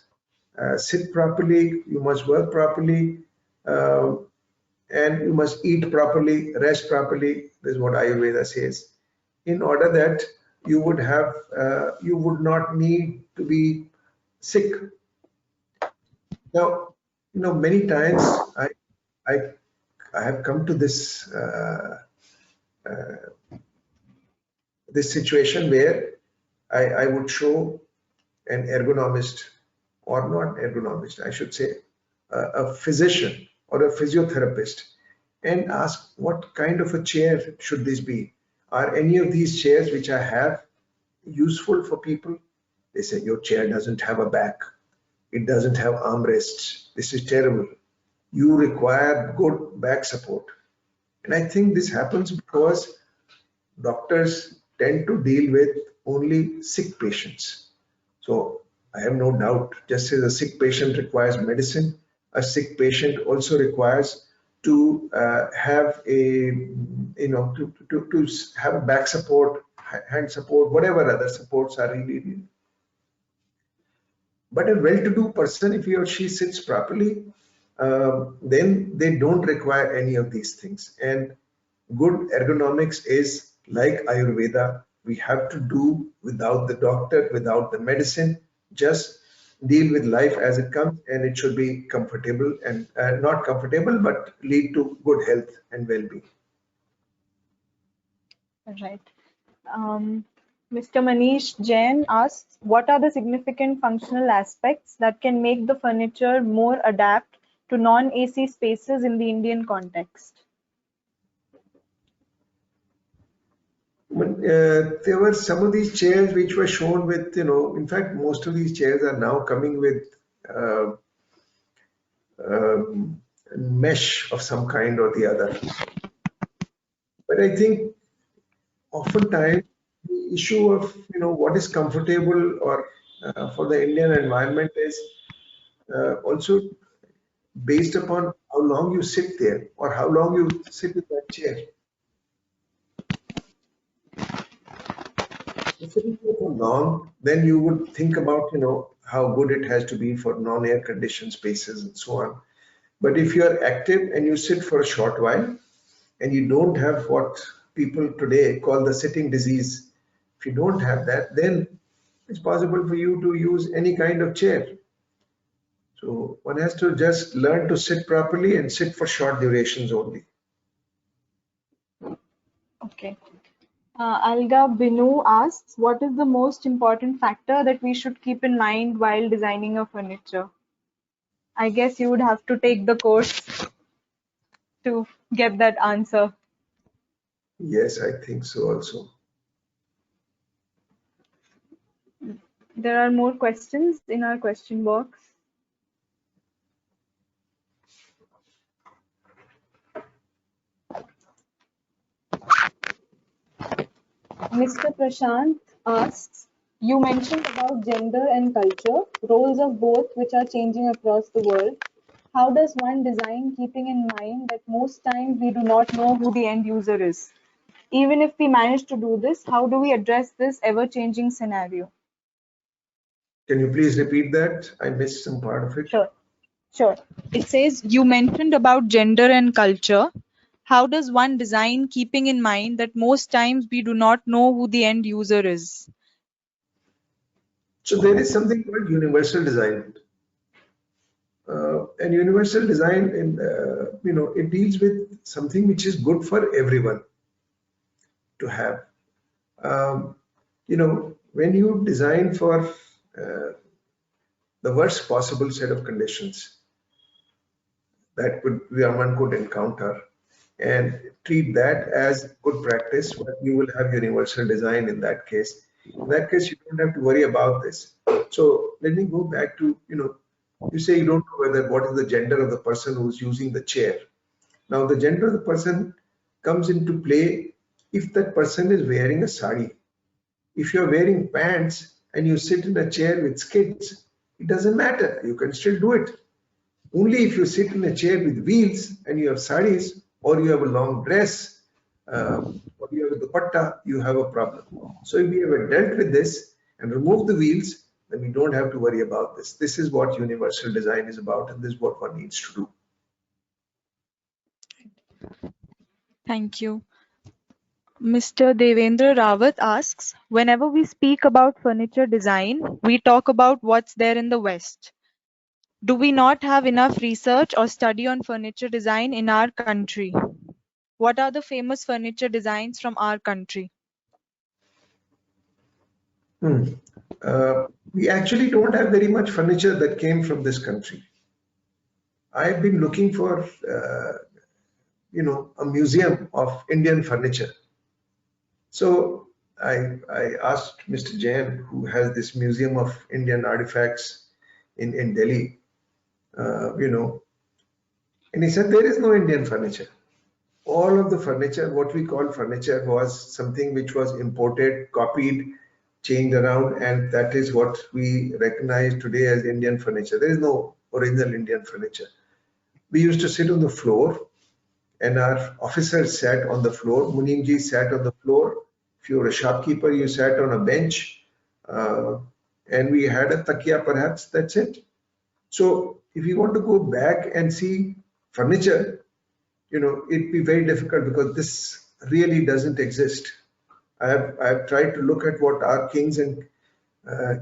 sit properly, you must work properly, and you must eat properly, rest properly. This is what Ayurveda says. In order that you would not need to be sick. Now, many times I have come to this this situation where I would show an ergonomist, or not ergonomist, I should say, a physician or a physiotherapist, and ask what kind of a chair should this be? Are any of these chairs which I have useful for people? They say, your chair doesn't have a back. It doesn't have armrests. This is terrible. You require good back support. And I think this happens because doctors tend to deal with only sick patients. So I have no doubt, just as a sick patient requires medicine, a sick patient also requires to have to have a back support, hand support, whatever other supports are really needed. But a well-to-do person, if he or she sits properly, then they don't require any of these things. And good ergonomics is like Ayurveda. We have to do without the doctor, without the medicine, just deal with life as it comes, and it should be comfortable and not comfortable, but lead to good health and well-being. Right. Mr. Manish Jain asks, what are the significant functional aspects that can make the furniture more adapt to non-AC spaces in the Indian context? There were some of these chairs which were shown with, in fact, most of these chairs are now coming with mesh of some kind or the other. But I think oftentimes the issue of, what is comfortable or for the Indian environment is also based upon how long you sit there or how long you sit in that chair. If sitting there for long, then you would think about, how good it has to be for non-air conditioned spaces and so on. But if you are active and you sit for a short while and you don't have what people today call the sitting disease, if you don't have that, then it's possible for you to use any kind of chair. So one has to just learn to sit properly and sit for short durations only. Okay. Alga Binu asks, what is the most important factor that we should keep in mind while designing a furniture? I guess you would have to take the course to get that answer. Yes, I think so also. There are more questions in our question box. Mr. Prashant asks, you mentioned about gender and culture, roles of both which are changing across the world. How does one design keeping in mind that most times we do not know who the end user is? Even if we manage to do this, how do we address this ever-changing scenario? Can you please repeat that? I missed some part of it. Sure. It says, you mentioned about gender and culture. How does one design keeping in mind that most times we do not know who the end user is? So there is something called universal design. And universal design, it deals with something which is good for everyone to have. When you design for the worst possible set of conditions that one could encounter and treat that as good practice, but you will have universal design in that case. In that case, you don't have to worry about this. So let me go back to, you say you don't know what is the gender of the person who's using the chair. Now, the gender of the person comes into play if that person is wearing a sari. If you're wearing pants and you sit in a chair with skids, it doesn't matter. You can still do it. Only if you sit in a chair with wheels and you have saris or you have a long dress or you have a dupatta, you have a problem. So if we have dealt with this and removed the wheels, then we don't have to worry about this. This is what universal design is about, and this is what one needs to do. Thank you. Mr. Devendra Rawat asks, whenever we speak about furniture design, we talk about what's there in the West. Do we not have enough research or study on furniture design in our country? What are the famous furniture designs from our country? We actually don't have very much furniture that came from this country. I've been looking for, a museum of Indian furniture. So I asked Mr. Jain, who has this museum of Indian artifacts in Delhi, and he said there is no Indian furniture. All of the furniture, what we call furniture, was something which was imported, copied, changed around, and that is what we recognize today as Indian furniture. There is no original Indian furniture. We used to sit on the floor, and our officers sat on the floor. Munimji sat on the floor. If you were a shopkeeper, you sat on a bench, and we had a takia, perhaps. That's it. So if you want to go back and see furniture, it'd be very difficult because this really doesn't exist. I have tried to look at what our kings and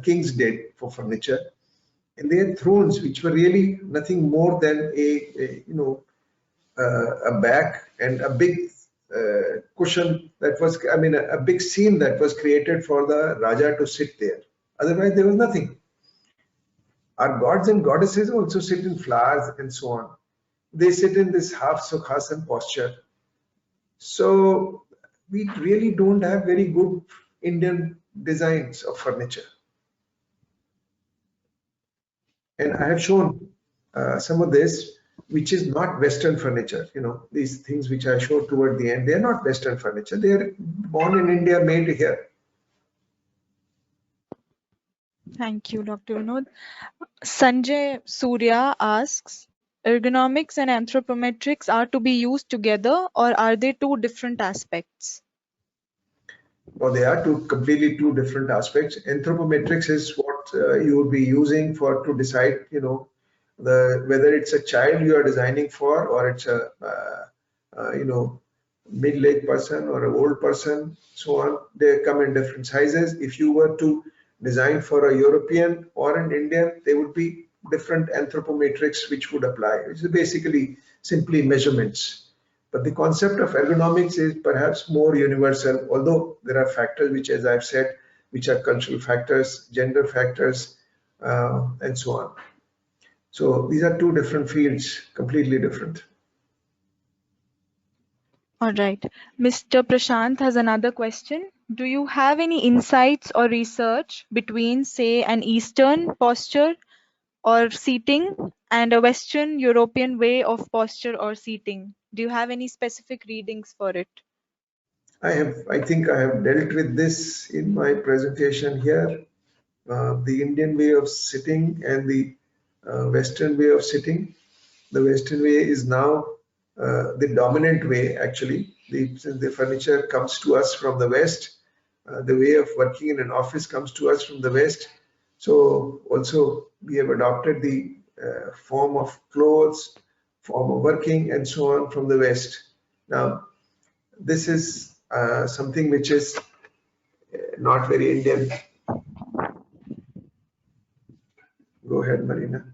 kings did for furniture, and they had thrones which were really nothing more than a back and a big cushion that was, I mean, a big scene that was created for the Raja to sit there. Otherwise, there was nothing. Our gods and goddesses also sit in flowers and so on. They sit in this half Sukhasana posture. So we really don't have very good Indian designs of furniture. And I have shown some of this, which is not Western furniture. You know, these things which I showed toward the end, they are not Western furniture. They are born in India, made here. Thank you, Dr. Vinod. Sanjay Surya asks, ergonomics and anthropometrics are to be used together, or are they two different aspects? Well, they are completely two different aspects. Anthropometrics is what you would be using to decide, you know, whether it's a child you are designing for, or it's a you know, middle-aged person or an old person, so on. They come in different sizes. If you were to design for a European or an Indian, there would be different anthropometrics which would apply. It's basically simply measurements. But the concept of ergonomics is perhaps more universal, although there are factors which, as I've said, which are cultural factors, gender factors, and so on. So these are two different fields, completely different. All right. Mr. Prashant has another question. Do you have any insights or research between, say, an Eastern posture or seating and a Western European way of posture or seating? Do you have any specific readings for it? I think I have dealt with this in my presentation here. The Indian way of sitting and the Western way of sitting. The Western way is now the dominant way, actually. Since the furniture comes to us from the West, the way of working in an office comes to us from the West. So also we have adopted the form of clothes, form of working, and so on from the West. Now, this is something which is not very Indian. Go ahead, Marina.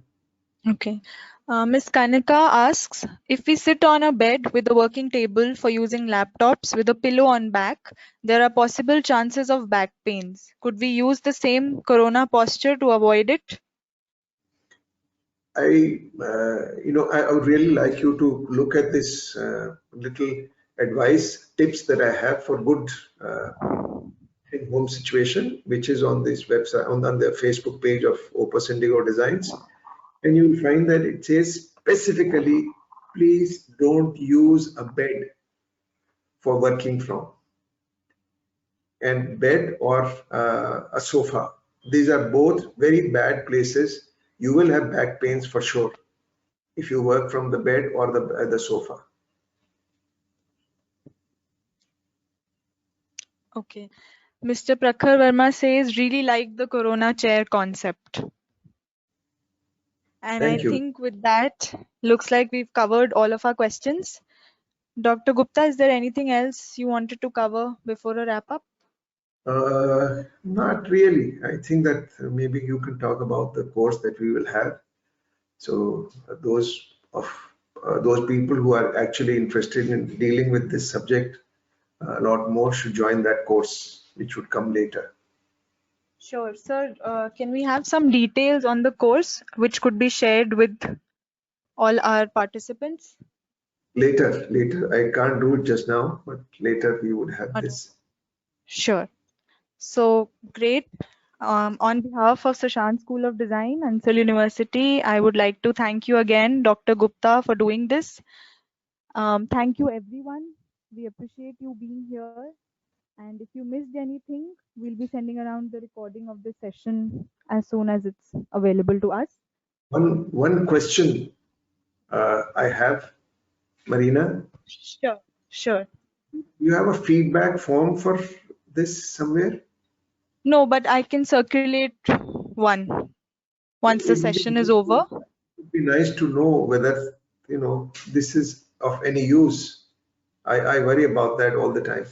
Okay. Ms. Kanika asks, if we sit on a bed with a working table for using laptops with a pillow on back, there are possible chances of back pains. Could we use the same corona posture to avoid it? You know, I would really like you to look at this little tips that I have for good home situation, which is on this website, on the Facebook page of Opus Indigo Designs. And you'll find that it says specifically, please don't use a bed for working from. And bed or a sofa. These are both very bad places. You will have back pains for sure if you work from the bed or the sofa. Okay. Mr. Prakhar Verma says, really like the Corona chair concept. And Thank you. think with that, looks like we've covered all of our questions. Dr. Gupta, is there anything else you wanted to cover before a wrap up? Not really. I think that maybe you can talk about the course that we will have. So those people who are actually interested in dealing with this subject a lot more should join that course, which would come later. Sure, sir. Can we have some details on the course which could be shared with all our participants? Later. I can't do it just now, but later we would have this. Sure. So great. On behalf of Sushant School of Design, Ansal University, I would like to thank you again, Dr. Gupta, for doing this. Thank you, everyone. We appreciate you being here. And if you missed anything, we'll be sending around the recording of this session as soon as it's available to us. One question I have, Marina. Sure. You have a feedback form for this somewhere? No, but I can circulate one once the session is over. It would be nice to know whether, you know, this is of any use. I worry about that all the time.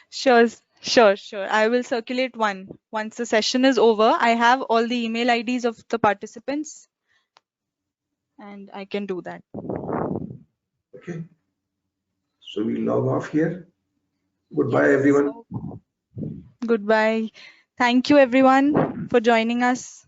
Sure. I will circulate one once the session is over. I have all the email IDs of the participants and I can do that. Okay. So we log off here. Goodbye, Yes. everyone. Goodbye. Thank you, everyone, for joining us.